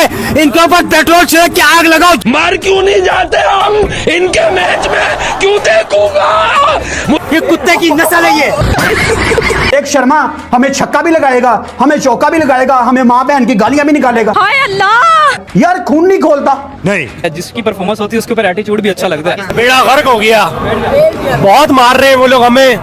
है, इनके ऊपर पेट्रोल छिड़क के आग लगाओ। मर क्यों नहीं जाते हम इनके मैच में, क्यों देखूंगा? ये कुत्ते की नस्ल है ये। एक शर्मा हमें छक्का भी लगाएगा, हमें चौका भी लगाएगा, हमें माँ बहन की गालियां भी निकालेगा। हाय अल्लाह, यार खून नहीं खोलता। नहीं, जिसकी परफॉर्मेंस होती है उसके ऊपर एटीट्यूड भी अच्छा लगता है। बेड़ा गर्क हो गया, बहुत मार रहे हैं वो लोग हमें।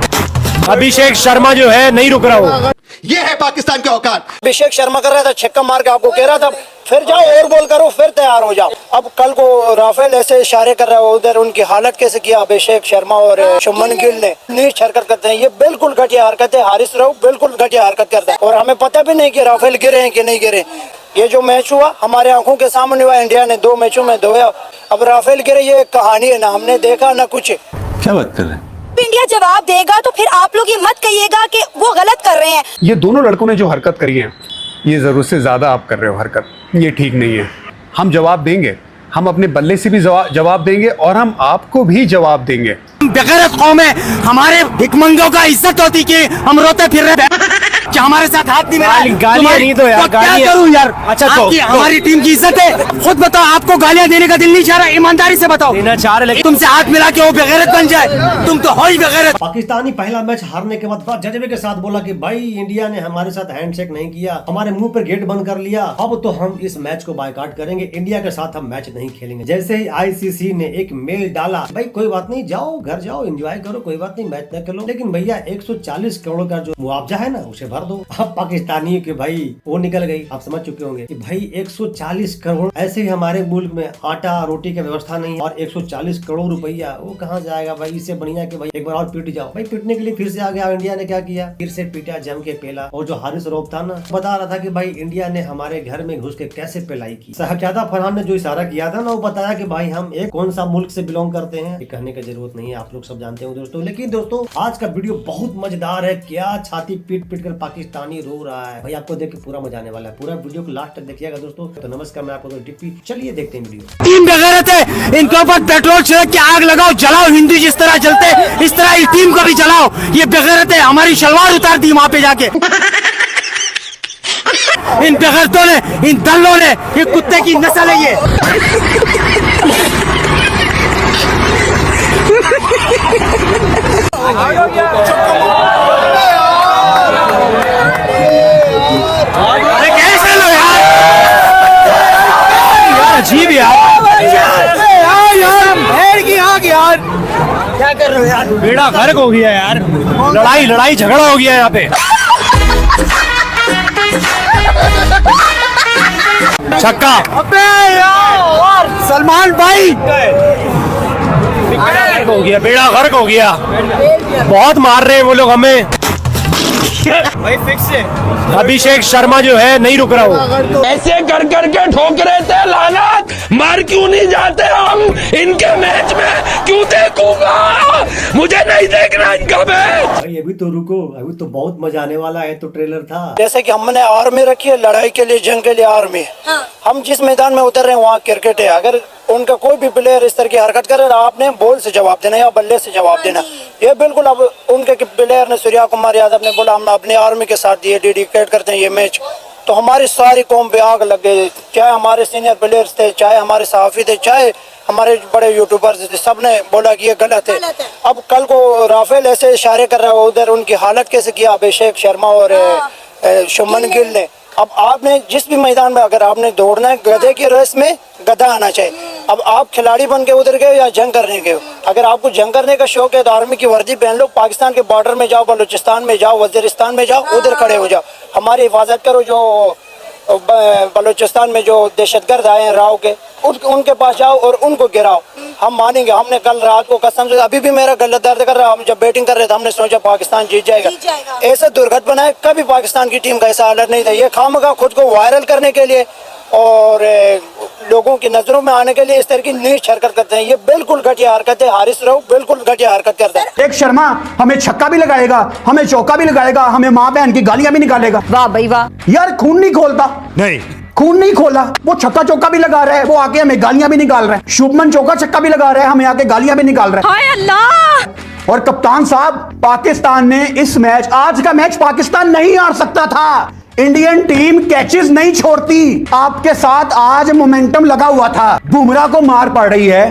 अभिषेक शर्मा जो है नहीं रुक रहा हो। ये है पाकिस्तान के औकात। अभिषेक शर्मा कर रहा था, छक्का मार के आपको कह रहा था फिर जाओ और बॉल करो, फिर तैयार हो जाओ। अब कल को राफेल ऐसे इशारे कर रहा है, उधर उनकी हालत कैसे किया अभिषेक शर्मा और शुभमन गिल ने। नीच हरकत करते हैं, ये बिल्कुल घटिया हरकत है। हारिस राव बिल्कुल घटिया हरकत करता है और हमें पता भी नहीं कि राफेल गिरे हैं कि नहीं गिरे। ये जो मैच हुआ हमारे आंखों के सामने हुआ, इंडिया ने 2 मैचों में धोया। अब राफेल गिरे ये कहानी है, ना हमने देखा ना कुछ। क्या बात कर रहे हैं? इंडिया जवाब देगा तो फिर आप लोग ये मत कहिएगा कि वो गलत कर रहे हैं। ये दोनों लड़कों ने जो हरकत करी है, ये जरूरत से ज्यादा आप कर रहे हो हरकत, ये ठीक नहीं है। हम जवाब देंगे, हम अपने बल्ले से भी जवाब देंगे और हम आपको भी जवाब देंगे। बेगैरत कौम है, हमारे भिखमंगों का इज्जत होती कि हम रोते फिर रहे क्या हमारे साथ हाथ नहीं मिला। गालियां नहीं दो यार, क्या करूं यार? अच्छा हमारी टीम की इज्जत है, खुद बताओ। आपको गालियां देने का दिल नहीं चाह रहा, ईमानदारी से बताओ। देना चाह रहे लेकिन तुमसे हाथ मिला के वो बेगैरत बन जाए, तुम तो हो ही बेगैरत। पाकिस्तानी पहला मैच हारने के बाद जज्बे के साथ बोला कि भाई इंडिया ने हमारे साथ हैंडशेक नहीं किया, हमारे मुंह पर गेट बंद कर लिया, अब तो हम इस मैच को बायकॉट करेंगे, इंडिया के साथ हम मैच नहीं खेलेंगे। जैसे ही आईसीसी ने एक मेल डाला, भाई कोई बात नहीं, जाओ घर जाओ, एंजॉय करो, कोई बात नहीं, मैच न खेलो, लेकिन भैया 140 करोड़ का जो मुआवजा है ना उसे भर दो। अब पाकिस्तानी के भाई वो निकल गई, आप समझ चुके होंगे कि भाई 140 करोड़। ऐसे ही हमारे मुल्क में आटा रोटी की व्यवस्था नहीं है और 140 करोड़ रुपया वो कहाँ जाएगा भाई? इससे बढ़िया कि भाई एक बार और पीट जाओ। भाई पीटने के लिए फिर से आ गया इंडिया ने, क्या किया? फिर से पीटा, जम के पेला। और जो हारिस रऊफ था ना, बता रहा था कि भाई इंडिया ने हमारे घर में घुस के कैसे पेलाई की। साहबजादा फरहान ने जो इशारा किया था ना, वो बताया कि भाई हम एक कौन सा मुल्क से बिलोंग करते हैं। ये कहने की जरूरत नहीं है, आप लोग सब जानते हो दोस्तों। लेकिन दोस्तों आज का वीडियो बहुत मजेदार है। क्या छाती पीट पीट कर पाकिस्तानी रो रहा है भाई, आपको देख के पूरा मजा आने वाला है। पूरा वीडियो को लास्ट तक देखिएगा दोस्तों। तो नमस्कार, मैं आपको टिप्पी, चलिए देखते हैं वीडियो। टीम बेगैरत है, इनके ऊपर पेट्रोल छिड़क के आग लगाओ, जलाओ। हिंदू जिस तरह जलते इस तरह इस टीम को भी जलाओ। ये बेगैरत है, हमारी शलवार उतार दी वहां पे जाके। इन बेगैरतों ने, इन दल्लों ने, ये कुत्ते की नस्ल है ये। अरे कैसे लो यार, अजीब यार, यार क्या कर रहे हो यार? बेड़ा गर्क हो गया यार, लड़ाई झगड़ा हो गया यहाँ पे। छक्का। अबे यार सलमान भाई, हो गया, बेड़ा गर्क हो गया, बहुत मार रहे हैं वो लोग हमें। भाई फिक्स है, अभिषेक शर्मा जो है नहीं रुक रहा हो। ऐसे कर करके ठोक रहे थे लानत, मर क्यों नहीं जाते हम इनके मैच में, क्यों देखूंगा? मुझे नहीं देखना इनका मैच। भाई अभी तो रुको, अभी तो बहुत मजा आने वाला है। तो ट्रेलर था जैसे कि हमने आर्मी रखी है, लड़ाई के लिए, जंग के लिए आर्मी। हम जिस मैदान में उतर रहे हैं वहाँ क्रिकेट है। अगर उनका कोई भी प्लेयर इस तरह की हरकत करे, आपने बॉल से जवाब देना या बल्ले से जवाब देना। ये बिल्कुल, अब उनके प्लेयर ने, सूर्या कुमार यादव ने बोला हम अपने आर्मी के साथ ये डेडिकेट करते हैं ये मैच। तो हमारी सारी कौम पे आग लग गई, चाहे हमारे सीनियर प्लेयर्स थे, चाहे हमारे सहाफ़ी थे, चाहे हमारे बड़े यूट्यूबर्स थे, सब ने बोला कि ये गलत है। अब कल को राफेल ऐसे इशारे कर रहा है, उधर उनकी हालत कैसे किया अभिषेक शर्मा और शुभमन गिल ने। अब आपने जिस भी मैदान में अगर आपने दौड़ना है, गधे की रेस में गधा आना चाहिए। अब आप खिलाड़ी बन के उधर गए या जंग करने गए हो? अगर आपको जंग करने का शौक है तो आर्मी की वर्दी पहन लो, पाकिस्तान के बॉर्डर में जाओ, बलूचिस्तान में जाओ, वजीरिस्तान में जाओ, उधर खड़े हो जाओ, हमारी हिफाजत करो। जो बलूचिस्तान में जो दहशतगर्द आए हैं राव के, उनके पास जाओ और उनको गिराओ, हम मानेंगे। हमने कल रात को कसम से, अभी भी मेरा गला दर्द कर रहा है, हम जब बैटिंग कर रहे थे हमने सोचा पाकिस्तान जीत जाएगा। ऐसे दुर्घट बनाए, कभी पाकिस्तान की टीम का ऐसा हालत नहीं था। ये खामखा खुद को वायरल करने के लिए और लोगों की नजरों में आने के लिए इस तरह की नीच हरकत करते हैं। ये बिल्कुल घटिया हरकत है। हारिस रऊफ बिल्कुल घटिया हरकत करता है। एक शर्मा हमें छक्का भी लगाएगा, हमें चौका भी लगाएगा, हमें माँ बहन की गालियां भी निकालेगा। वाह भाई वाह, यार खून नहीं खोलता। नहीं, खून नहीं खोला। वो छक्का चौका भी लगा रहा है, वो आके हमें गालियां भी निकाल रहा है। शुभमन चौका छक्का भी लगा रहा है, हमें आके गालियां भी निकाल रहा है। हाय अल्लाह। और कप्तान साहब, पाकिस्तान ने इस मैच, आज का मैच पाकिस्तान नहीं हार सकता था। इंडियन टीम कैचेस नहीं छोड़ती। आपके साथ आज मोमेंटम लगा हुआ था, बुमराह को मार पड़ रही है,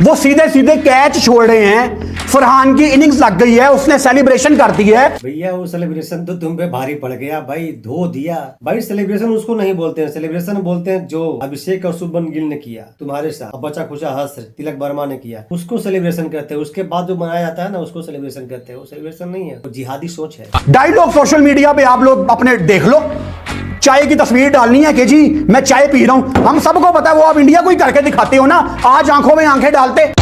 वो सीधे सीधे कैच छोड़ रहे हैं। फरहान की इनिंग्स लग गई है, उसने सेलिब्रेशन कर दी है। भैया वो सेलिब्रेशन तो तुम पे भारी पड़ गया भाई, धो दिया भाई। सेलिब्रेशन उसको नहीं बोलते हैं, सेलिब्रेशन बोलते हैं जो अभिषेक और शुभमन गिल ने किया तुम्हारे साथ, बचा खुचा हस्र तिलक वर्मा ने किया, उसको सेलिब्रेशन करते हैं। उसके बाद जो मनाया जाता है ना, उसको सेलिब्रेशन करते हैं। वो सेलिब्रेशन नहीं है, वो जिहादी सोच है। डायलॉग सोशल मीडिया पे आप लोग अपने देख लो। चाय की तस्वीर डालनी है कि जी मैं चाय पी रहा हूं, हम सबको पता है। वो आप इंडिया को ही करके दिखाते हो ना, आज आंखों में आंखें डालते।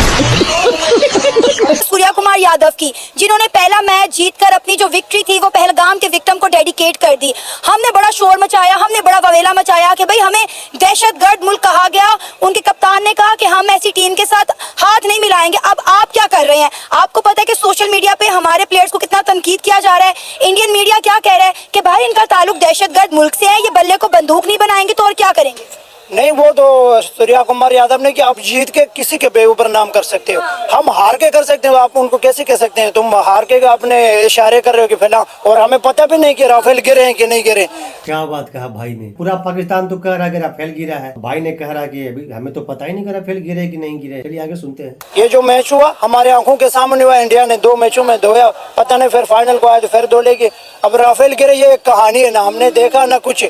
सूर्या कुमार यादव की, जिन्होंने पहला मैच जीतकर अपनी जो विक्ट्री थी वो पहलगाम के विक्टिम को डेडिकेट कर दी। हमने बड़ा शोर मचाया, हमने बड़ा ववेला मचाया कि भाई हमें दहशतगर्द मुल्क कहा गया। उनके कप्तान ने कहा कि हम ऐसी टीम के साथ हाथ नहीं मिलाएंगे। अब आप क्या कर रहे हैं? आपको पता है कि सोशल मीडिया पे हमारे प्लेयर्स को कितना तनकीद किया जा रहा है। इंडियन मीडिया क्या कह रहा है कि भाई इनका ताल्लुक दहशतगर्द मुल्क से है, ये बल्ले को बंदूक नहीं बनाएंगे तो और क्या करेंगे? नहीं, वो तो सूर्या कुमार यादव ने कि आप जीत के किसी के बेऊपर नाम कर सकते हो, हम हार के कर सकते हो। आप उनको कैसे कह सकते हैं? तुम हार के अपने इशारे कर रहे हो कि फैला, और हमें पता भी नहीं कि राफेल गिरे हैं कि नहीं गिरे। क्या बात कहा भाई ने। पूरा पाकिस्तान तो कह रहा है कि राफेल गिरा है, भाई ने कह रहा कि अभी हमें तो पता ही नहीं कि राफेल गिरे कि नहीं गिरे। चलिए आगे सुनते हैं। ये जो मैच हुआ हमारे आंखों के सामने हुआ, इंडिया ने 2 मैचों में धोया, पता नहीं फिर फाइनल को आया तो फिर धो लेगी। अब राफेल गिरे ये एक कहानी है ना, हमने देखा ना कुछ,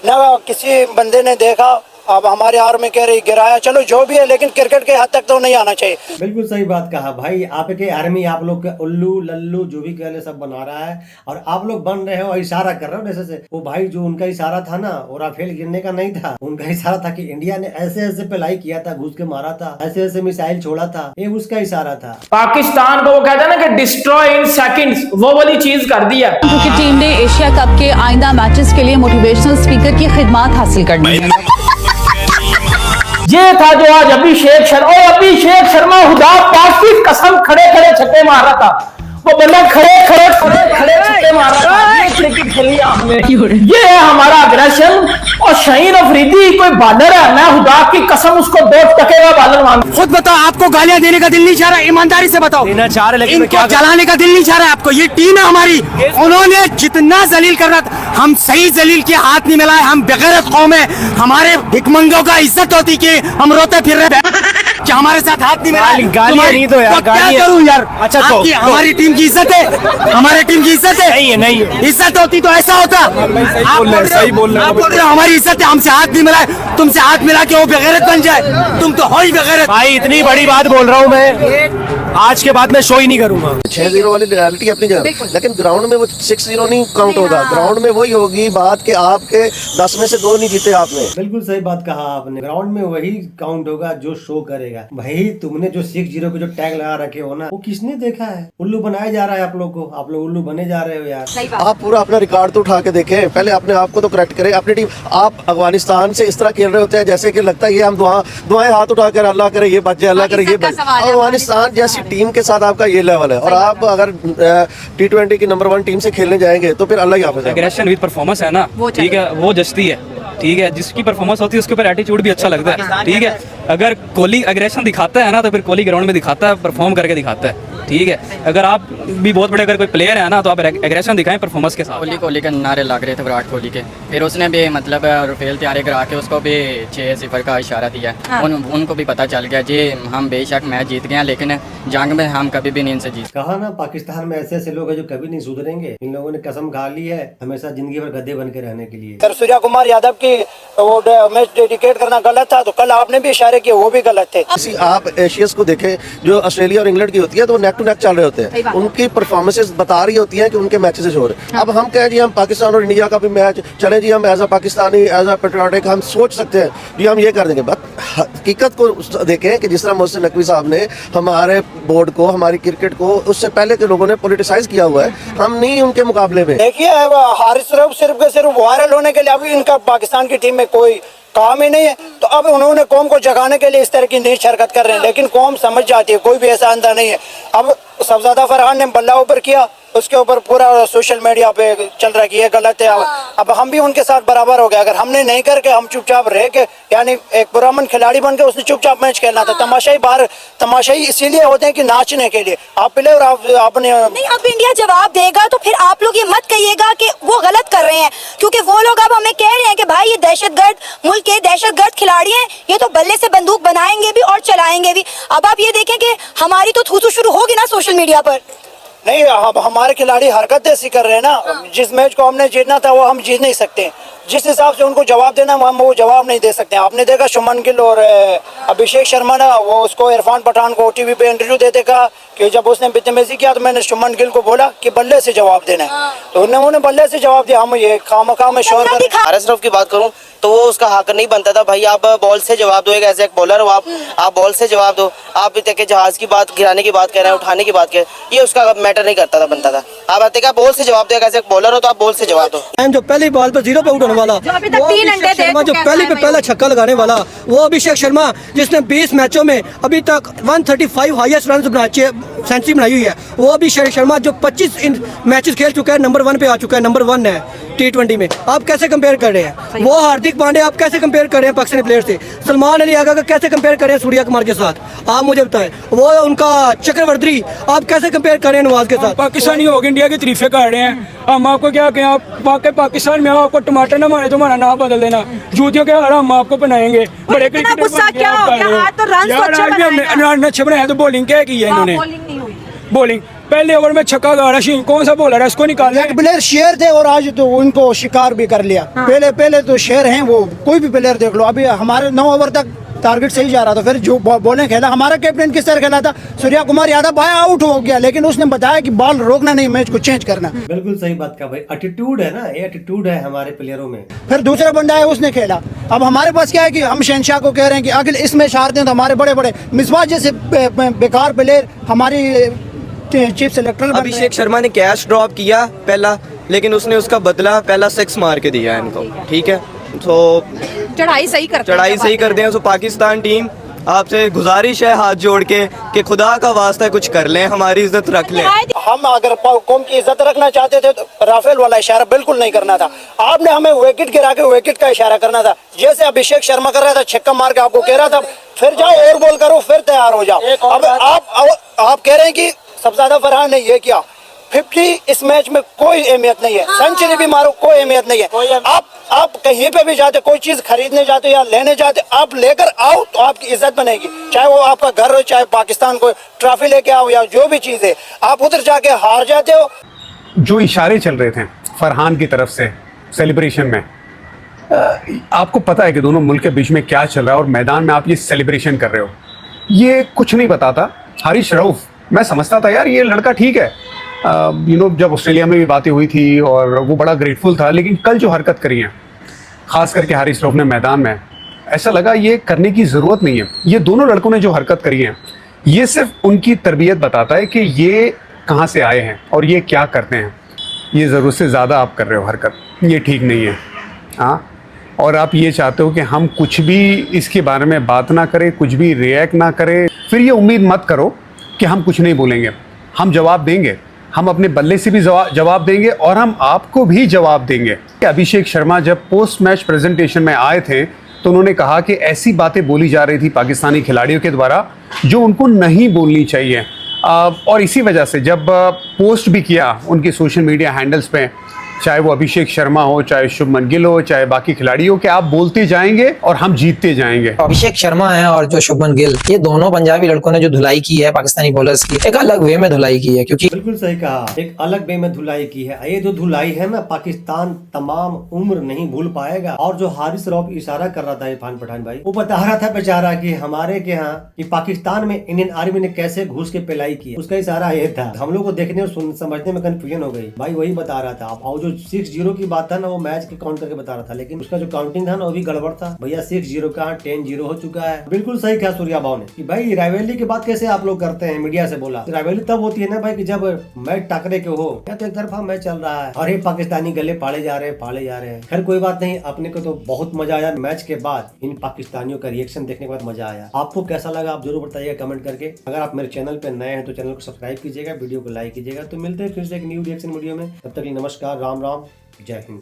ना किसी बंदे ने देखा। अब हमारे हार में कह रही गिराया, चलो जो भी है, लेकिन क्रिकेट के हद तक तो नहीं आना चाहिए। बिल्कुल सही बात कहा भाई। आपके आर्मी आप लोग के उल्लू लल्लू जो भी कहले सब बना रहा है, और आप लोग बन रहे हो, इशारा कर रहे हो जैसे से। वो भाई जो उनका इशारा था ना, वो राफेल गिरने का नहीं था, उनका इशारा था कि इंडिया ने ऐसे ऐसे पिलाई किया था, घुस के मारा था, ऐसे ऐसे मिसाइल छोड़ा था, ये उसका इशारा था। पाकिस्तान को वो कहता है ना कि डिस्ट्रॉय इन सेकंड्स, वो वाली चीज कर दी है। क्योंकि टीम ने एशिया कप के आइंदा मैचेस के लिए मोटिवेशनल स्पीकर की खिदमत हासिल करनी है। ये था जो आज अभिषेक शर्मा खुदा पाक की कसम खड़े खड़े छक्के मार रहा था। वो बंदा खड़े छक्के मार रहा था। ये क्रिकेट खेली हमने, ये है हमारा अग्रेशन। और शाहीन अफरीदी कोई बॉलर है, मैं खुदा की कसम उसको 2 टके का बॉलर मानता। खुद बताओ, आपको गालियां देने का दिल नहीं चाह रहा? ईमानदारी से बताओ। देना चाह रहे, लेकिन इनको जलाने का दिल नहीं चाह रहा आपको? ये टीम है हमारी, उन्होंने जितना जलील करना था, हम सही जलील के हाथ नहीं मिलाए। हम बेगैरत कौम है, हमारे भिकमंगों का इज्जत होती कि हम रोते फिर रहे कि हमारे साथ हाथ नहीं मिलाए। गालियां नहीं दो यार, क्या करूं यार? अच्छा तो हमारी टीम की इज्जत है, हमारे टीम की इज्जत है। नहीं है इज्जत होती तो ऐसा होता। सही बोल रहे हो, हमारी इज्जत है, हमसे हाथ नहीं मिलाए, तुमसे हाथ मिला के वो बेगैरत बन जाए। तुम तो हो ही बेगैरत। भाई इतनी बड़ी बात बोल रहा हूँ मैं, आज के बाद मैं शो ही नहीं करूंगा। 6-0 वाली रियलिटी अपनी जगह, लेकिन ग्राउंड में वो 6-0 नहीं काउंट होगा। ग्राउंड में वही होगी बात कि आपके 10 में से 2 नहीं जीते आपने। बिल्कुल सही बात कहा आपने। ग्राउंड में वही काउंट होगा जो शो करेगा। भाई तुमने जो 6-0 के जो टैग लगा रखे हो ना, वो किसने देखा है? उल्लू बनाया जा रहा है आप लोग को, आप लोग उल्लू बने जा रहे हो यार। आप पूरा अपना रिकॉर्ड तो उठा के देखें, पहले अपने आप को तो करेक्ट करें। अपनी टीम, आप अफगानिस्तान से इस तरह खेल रहे होते हैं जैसे कि लगता है ये हम दुआएं हाथ उठाकर अल्लाह करे ये बच जाए, अल्लाह करे ये बच जाए। अफगानिस्तान जैसी टीम के साथ आपका ये लेवल है, और आप अगर T20 की नंबर 1 टीम से खेलने जाएंगे तो फिर अल्लाह ही हाफिज़ है। एग्रेशन विद परफॉर्मेंस है ना, ठीक है, वो जचती है। ठीक है, जिसकी परफॉर्मेंस होती है उसके ऊपर एटीट्यूड भी अच्छा लगता है। ठीक है, अगर कोहली एग्रेशन दिखाता है ना तो फिर कोहली ग्राउंड में दिखाता है, परफॉर्म करके दिखाता है। ठीक है, अगर आप भी बहुत बड़े अगर कोई प्लेयर है ना तो आप एग्रेशन दिखाएं परफॉर्मेंस के साथ। कोहली के नारे लग रहे थे विराट कोहली के, फिर उसने भी मतलब राफेल तैयारी करा के उसको भी 6-0 का इशारा दिया। उनको भी पता चल गया जी हम बेशक मैच जीत गए, लेकिन जंग में हम कभी भी नहीं इनसे जीत। कहा ना पाकिस्तान में ऐसे ऐसे लोग हैं जो कभी नहीं सुधरेंगे। इन लोगों ने कसम खा ली है हमेशा जिंदगी भर गद्दे बन के रहने के लिए। अगर सूर्या कुमार यादव की वो मैच डेडिकेट करना गलत था तो कल आपने भी इशारे किए, वो भी गलत थे। आप एशियस को देखें जो ऑस्ट्रेलिया और इंग्लैंड की होती है तो वो नेक टू नेक चल रहे होते हैं, उनकी परफॉर्मेंसेस बता रही होती हैं कि उनके मैचेस हो रहे हैं। अब हम कहें जी हम पाकिस्तान और इंडिया का भी मैच चले जी, हम as a Pakistani as a patriotic हम सोच सकते हैं जी हम ये कर देंगे। बट हकीकत को देखें कि जिस तरह मोहसिन नकवी साहब ने हमारे बोर्ड को, हमारी क्रिकेट को उससे पहले के लोगों ने पॉलिटिसाइज किया हुआ है, हम नहीं उनके मुकाबले में। देखिए हारिस रऊफ सिर्फ वायरल होने के लिए अभी इनका पाकिस्तान की टीम में कोई काम ही नहीं है, तो अब उन्होंने कौम को जगाने के लिए इस तरह की नीच हरकत कर रहे हैं, लेकिन कौम समझ जाती है, कोई भी ऐसा अंधा नहीं है। अब सबजादा फरहान ने बल्ला ऊपर किया, उसके ऊपर पूरा सोशल मीडिया पे चल रहा है कि ये गलत है। अब हम भी उनके साथ बराबर हो गए। अगर हमने नहीं करके हम चुपचाप रह के, यानी एक पुरअमन खिलाड़ी बन के उसने चुपचाप मैच खेलना था। तमाशाई इसीलिए होते हैं कि नाचने के लिए। आप प्लेयर आपने नहीं, अब इंडिया जवाब देगा तो फिर आप लोग ये मत कहिएगा कि वो गलत कर रहे हैं, क्योंकि वो लोग अब हमें कह रहे हैं कि भाई ये दहशतगर्द मुल्क के दहशतगर्द खिलाड़ी हैं, ये तो बल्ले से बंदूक बनाएंगे भी और चलाएंगे भी। अब आप ये देखें कि हमारी तो थूथू शुरू होगी ना सोशल मीडिया पर। नहीं, अब हमारे खिलाड़ी हरकत ऐसी कर रहे हैं ना, जिस मैच को हमने जीतना था वो हम जीत नहीं सकते। जिस हिसाब से उनको जवाब देना हम वो जवाब नहीं दे सकते। आपने देखा शुभमन गिल और अभिषेक शर्मा ना, वो उसको इरफान पठान को टीवी पे इंटरव्यू देते कहा कि जब उसने बदतमीजी किया तो मैंने शुभमन गिल को बोला कि बल्ले से जवाब देना है, तो उन्होंने बल्ले से जवाब दिया। हम ये खामखा में शोर कर। अशरफ की बात करूं तो वो उसका हक नहीं बनता था। भाई आप बॉल से जवाब दो, एक ऐसे एक बॉलर हो आप बॉल से जवाब दो। आप के जहाज की बात, गिराने की बात कह रहे हैं, उठाने की बात कह रहे हैं, ये उसका मैटर नहीं करता था, बनता था। आप आते क्या बॉल से जवाब दो, एक ऐसे एक बॉलर हो तो आप बॉल से जवाब दो। जो पहली बॉल पर 0 पे आउट होने वाला, शर्मा जो पहली पे पहला छक्का लगाने वाला, वो अभिषेक शर्मा जिसने 20 मैचों में अभी तक 135 हाईएस्ट रन सेंचुरी बनाई हुई है, वो अभिषेक शर्मा जो 25 मैचेस खेल चुका है, नंबर 1 पे आ चुका है, नंबर 1 है T20 में। आप कैसे कंपेयर कर रहे हैं? वो हार्दिक पांड्या आप कैसे कंपेयर कर रहे हैं पाकिस्तानी प्लेयर से? सलमान अली आगा का कैसे कंपेयर कर रहे हैं सूर्या कुमार के साथ? आप मुझे बताएं। वो उनका चक्रवर्ती आप कैसे कंपेयर कर रहे हैं नवाज के साथ? पाकिस्तानी लोग इंडिया की तारीफें कर रहे हैं, हम आपको क्या कहें? आप पाकिस्तान में आपको टमाटर ना मारे तो हमारा नाम बदल देना, जूतियों के हार हम आपको बनाएंगे। बड़े क्रिकेटर अच्छे बनाए तो बॉलिंग क्या की है इन्होंने? बॉलिंग पहले ओवर में छक्का गाड़ा, कौन सा बॉलर है इसको निकालना? प्लेयर शेर थे और आज तो उनको शिकार भी कर लिया। पहले तो शेर हैं वो, कोई भी प्लेयर देख लो। अभी हमारे 9 ओवर तक टारगेट सही जा रहा था, फिर जो बॉलिंग खेला, हमारा कैप्टन किस तरह खेला था, सूर्या कुमार यादव बाय आउट हो गया, लेकिन उसने बताया कि बॉल रोकना नहीं, मैच को चेंज करना। बिल्कुल सही बात का भाई, एटीट्यूड है ना, ये एटीट्यूड है हमारे प्लेयरों में। फिर दूसरा बंदा है उसने खेला। अब हमारे पास क्या है कि हम शहनशाह को कह रहे हैं कि अगर इस मैच हारते हैं तो हमारे बड़े बड़े मिसबाह जैसे बेकार प्लेयर हमारी चीफ सेलेक्टर। अभिषेक शर्मा ने कैच ड्रॉप किया पहला, लेकिन उसने उसका बदला पहला 6 मार के दिया इनको, ठीक है। तो चढ़ाई सही कर दें। तो पाकिस्तान टीम आपसे गुजारिश है हाथ जोड़ के कि खुदा का वास्ता कुछ कर लें, हमारी इज्जत रख लें। हम अगर कौम की इज्जत रखना चाहते थे तो राफेल वाला इशारा बिल्कुल नहीं करना था। आपने हमें विकेट गिरा के विकेट का इशारा करना था, जैसे अभिषेक शर्मा कर रहा था, छक्का मार के आपको कह रहा था फिर जाओ और बॉल करो, फिर तैयार हो जाओ। अब आप कह रहे हैं कि सबसे ज्यादा फरहान ने ये किया। 50 इस मैच में कोई अहमियत नहीं है, सेंचुरी भी मारो कोई अहमियत नहीं है। आप कहीं पे भी जाते, कोई चीज खरीदने जाते या लेने जाते, आप लेकर आओ तो आपकी इज्जत बनेगी। चाहे वो आपका घर हो, चाहे पाकिस्तान को ट्रॉफी लेके आओ या जो भी चीज है, आप उधर जाके हार जाते हो। जो इशारे चल रहे थे फरहान की तरफ से सेलिब्रेशन में, आपको पता है कि दोनों मुल्क के बीच में क्या चल रहा है और मैदान में आप ये सेलिब्रेशन कर रहे हो, ये कुछ नहीं बताता। हारिस रऊफ, मैं समझता था यार ये लड़का ठीक है, जब ऑस्ट्रेलिया में भी बातें हुई थी और वो बड़ा ग्रेटफुल था, लेकिन कल जो हरकत करी है ख़ास करके हारिस रऊफ ने मैदान में, ऐसा लगा ये करने की ज़रूरत नहीं है। ये दोनों लड़कों ने जो हरकत करी है, ये सिर्फ उनकी तरबियत बताता है कि ये कहाँ से आए हैं और ये क्या करते हैं। ये ज़रूरत से ज़्यादा आप कर रहे हो हरकत, ये ठीक नहीं है। हाँ, और आप ये चाहते हो कि हम कुछ भी इसके बारे में बात ना करें, कुछ भी रिएक्ट ना करें, फिर ये उम्मीद मत करो कि हम कुछ नहीं बोलेंगे। हम जवाब देंगे, हम अपने बल्ले से भी जवाब देंगे और हम आपको भी जवाब देंगे। अभिषेक शर्मा जब पोस्ट मैच प्रेजेंटेशन में आए थे तो उन्होंने कहा कि ऐसी बातें बोली जा रही थी पाकिस्तानी खिलाड़ियों के द्वारा जो उनको नहीं बोलनी चाहिए, और इसी वजह से जब पोस्ट भी किया उनके सोशल मीडिया हैंडल्स पे, चाहे वो अभिषेक शर्मा हो, चाहे शुभमन गिल हो, चाहे बाकी खिलाड़ियों के, आप बोलते जाएंगे और हम जीतते जाएंगे। अभिषेक शर्मा है और जो शुभमन गिल, ये दोनों पंजाबी लड़कों ने जो धुलाई की है पाकिस्तानी बॉलर्स की, एक अलग वे में धुलाई की है। क्योंकि बिल्कुल सही कहा, एक अलग वे में धुलाई की है। ये जो धुलाई है ना, पाकिस्तान तमाम उम्र नहीं भूल पाएगा। और जो हारिस रऊफ इशारा कर रहा था इरफान पठान भाई, वो बता रहा था बेचारा कि हमारे के यहाँ कि पाकिस्तान में इंडियन आर्मी ने कैसे घुस के पिलाई की, उसका इशारा ये था। हम लोग को देखने और समझने में कंफ्यूजन हो गई भाई, वही बता रहा था। आप आओ जो जो 6-0 की बात था ना, वो मैच के काउंट करके बता रहा था, लेकिन उसका जो काउंटिंग था ना वो भी गड़बड़ था भैया। 6-0 का 10-0 हो चुका है। बिल्कुल सही कहा सूर्या भाव ने कि भाई राइवलरी की बात कैसे आप लोग करते हैं, मीडिया से बोला। राइवलरी तब होती है ना भाई कि जब मैच टाकरे के हो, या तो एक तरफा मैच चल रहा है और ये पाकिस्तानी गले फाड़े जा रहे हैं। खैर कोई बात नहीं, अपने को तो बहुत मजा आया मैच के बाद, इन पाकिस्तानियों का रिएक्शन देखने के बाद मजा आया। आपको कैसा लगा आप जरूर बताइएगा कमेंट करके। अगर आप मेरे चैनल पे नए हैं तो चैनल को सब्सक्राइब कीजिएगा, वीडियो को लाइक कीजिएगा। तो मिलते हैं फिर से एक न्यू रिएक्शन वीडियो में, तब तक नमस्कार, राम राम, जय हिंद।